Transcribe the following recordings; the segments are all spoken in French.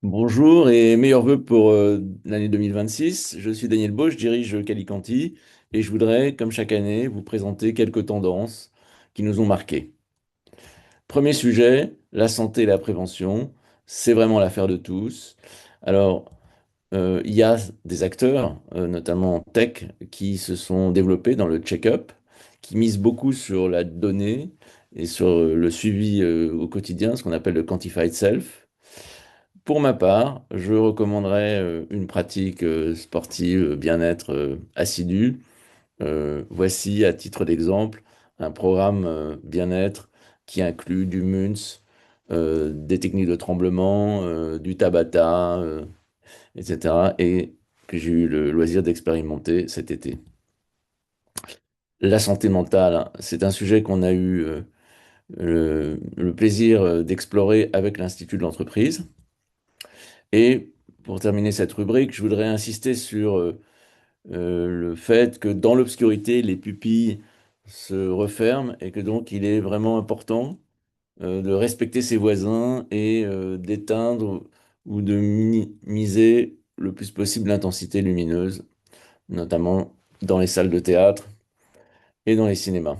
Bonjour et meilleurs vœux pour l'année 2026. Je suis Daniel Beau, je dirige Calicanti et je voudrais, comme chaque année, vous présenter quelques tendances qui nous ont marqués. Premier sujet, la santé et la prévention. C'est vraiment l'affaire de tous. Alors, il y a des acteurs, notamment en tech, qui se sont développés dans le check-up, qui misent beaucoup sur la donnée et sur le suivi au quotidien, ce qu'on appelle le quantified self. Pour ma part, je recommanderais une pratique sportive, bien-être assidue. Voici, à titre d'exemple, un programme bien-être qui inclut du MUNS, des techniques de tremblement, du Tabata, etc. et que j'ai eu le loisir d'expérimenter cet été. La santé mentale, hein, c'est un sujet qu'on a eu le plaisir d'explorer avec l'Institut de l'entreprise. Et pour terminer cette rubrique, je voudrais insister sur le fait que dans l'obscurité, les pupilles se referment et que donc il est vraiment important de respecter ses voisins et d'éteindre ou de minimiser le plus possible l'intensité lumineuse, notamment dans les salles de théâtre et dans les cinémas.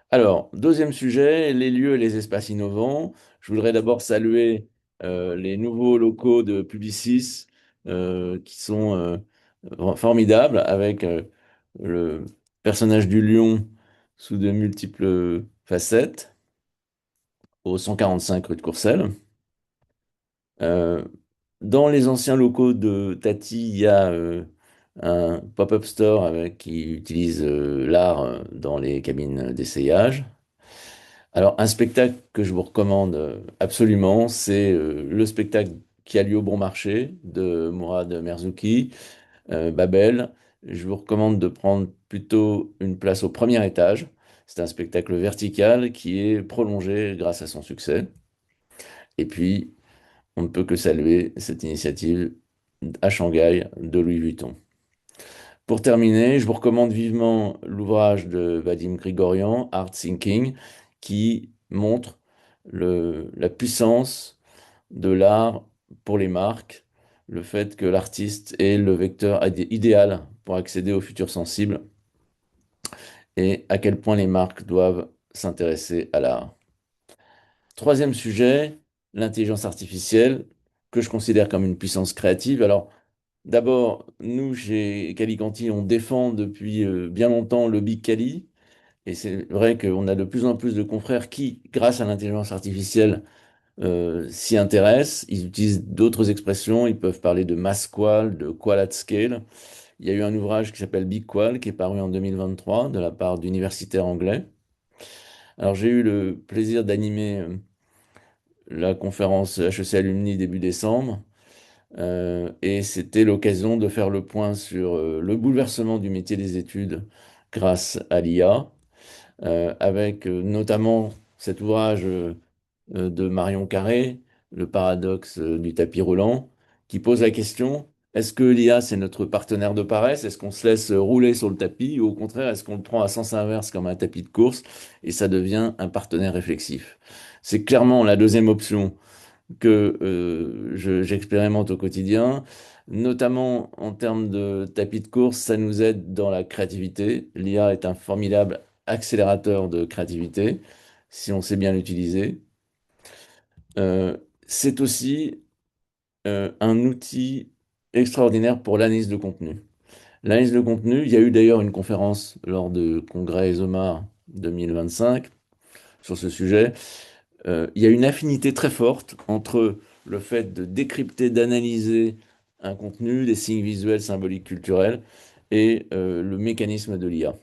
Alors, deuxième sujet, les lieux et les espaces innovants. Je voudrais d'abord saluer les nouveaux locaux de Publicis qui sont formidables avec le personnage du lion sous de multiples facettes au 145 rue de Courcelles. Euh, Dans les anciens locaux de Tati, il y a un pop-up store qui utilise l'art dans les cabines d'essayage. Alors, un spectacle que je vous recommande absolument, c'est le spectacle qui a lieu au Bon Marché de Mourad Merzouki, Babel. Je vous recommande de prendre plutôt une place au premier étage. C'est un spectacle vertical qui est prolongé grâce à son succès. Et puis, on ne peut que saluer cette initiative à Shanghai de Louis Vuitton. Pour terminer, je vous recommande vivement l'ouvrage de Vadim Grigorian, Art Thinking, qui montre la puissance de l'art pour les marques, le fait que l'artiste est le vecteur idéal pour accéder au futur sensible et à quel point les marques doivent s'intéresser à l'art. Troisième sujet, l'intelligence artificielle, que je considère comme une puissance créative. Alors, d'abord, nous, chez Calicanti, on défend depuis bien longtemps le Big Cali. Et c'est vrai qu'on a de plus en plus de confrères qui, grâce à l'intelligence artificielle, s'y intéressent. Ils utilisent d'autres expressions. Ils peuvent parler de mass qual, de qual at scale. Il y a eu un ouvrage qui s'appelle Big Qual, qui est paru en 2023 de la part d'universitaires anglais. Alors, j'ai eu le plaisir d'animer la conférence HEC Alumni début décembre. Et c'était l'occasion de faire le point sur le bouleversement du métier des études grâce à l'IA, avec notamment cet ouvrage de Marion Carré, Le paradoxe du tapis roulant, qui pose la question, est-ce que l'IA c'est notre partenaire de paresse? Est-ce qu'on se laisse rouler sur le tapis ou au contraire, est-ce qu'on le prend à sens inverse comme un tapis de course et ça devient un partenaire réflexif? C'est clairement la deuxième option que j'expérimente au quotidien, notamment en termes de tapis de course, ça nous aide dans la créativité. L'IA est un formidable accélérateur de créativité, si on sait bien l'utiliser. Euh, c'est aussi un outil extraordinaire pour l'analyse de contenu. L'analyse de contenu, il y a eu d'ailleurs une conférence lors de Congrès ESOMAR 2025 sur ce sujet. Il y a une affinité très forte entre le fait de décrypter, d'analyser un contenu, des signes visuels, symboliques, culturels, et le mécanisme de l'IA.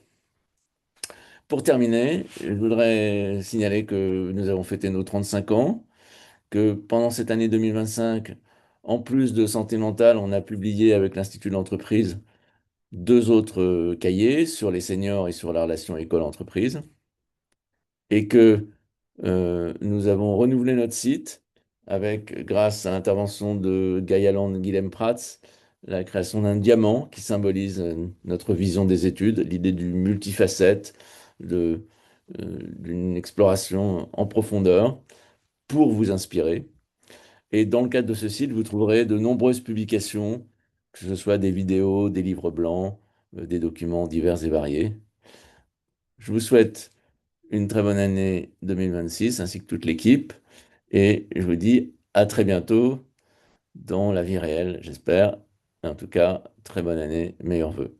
Pour terminer, je voudrais signaler que nous avons fêté nos 35 ans, que pendant cette année 2025, en plus de santé mentale, on a publié avec l'Institut de l'entreprise deux autres cahiers sur les seniors et sur la relation école-entreprise, et que nous avons renouvelé notre site avec, grâce à l'intervention de Gaëlan Guilhem Prats, la création d'un diamant qui symbolise notre vision des études, l'idée du multifacette, d'une exploration en profondeur pour vous inspirer. Et dans le cadre de ce site, vous trouverez de nombreuses publications, que ce soit des vidéos, des livres blancs, des documents divers et variés. Je vous souhaite une très bonne année 2026 ainsi que toute l'équipe et je vous dis à très bientôt dans la vie réelle, j'espère. En tout cas, très bonne année, meilleurs vœux.